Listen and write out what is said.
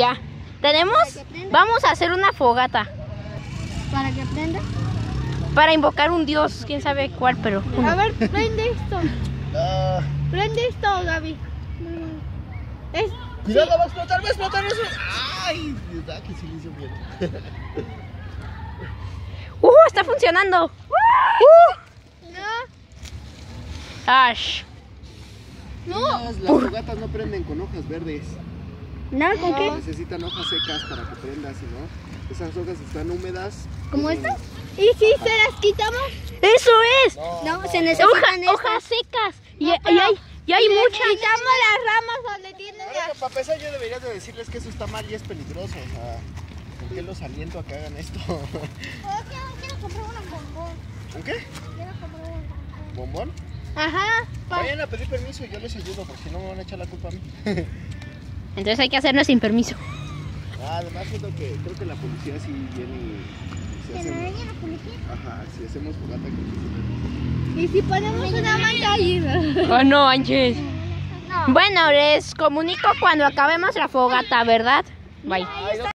Ya. Tenemos... Vamos a hacer una fogata. ¿Para que prenda? Para invocar un dios, quién sabe cuál, pero... A ver, prende esto. Prende esto, Gaby. Cuidado, va a explotar eso. Ay, verdad que sí le hizo bien. Está funcionando. No. Ash. No. Las fogatas no prenden con hojas verdes. ¿No? ¿Con qué? Necesitan hojas secas para que prenda, si no, esas hojas están húmedas. ¿Cómo estas? ¿Y si se las quitamos? ¡Eso es! No, se necesitan Hojas secas. Y hay muchas. Quitamos las ramas donde tienen las... Para empezar, yo debería de decirles que eso está mal y es peligroso. O sea, ¿por qué los aliento a que hagan esto? Quiero comprar un bombón. ¿Un qué? Quiero comprar un ¿Bombón? Ajá. Vayan a pedir permiso y yo les ayudo, porque si no me van a echar la culpa a mí. Entonces hay que hacerlo sin permiso. Además, creo que la policía sí viene y ¿Que no venga la policía? Ajá, si hacemos fogata, creo que sí. ¿Y si ponemos una manta ahí? Oh, no, Ángel. No. Bueno, les comunico cuando acabemos la fogata, ¿verdad? Bye.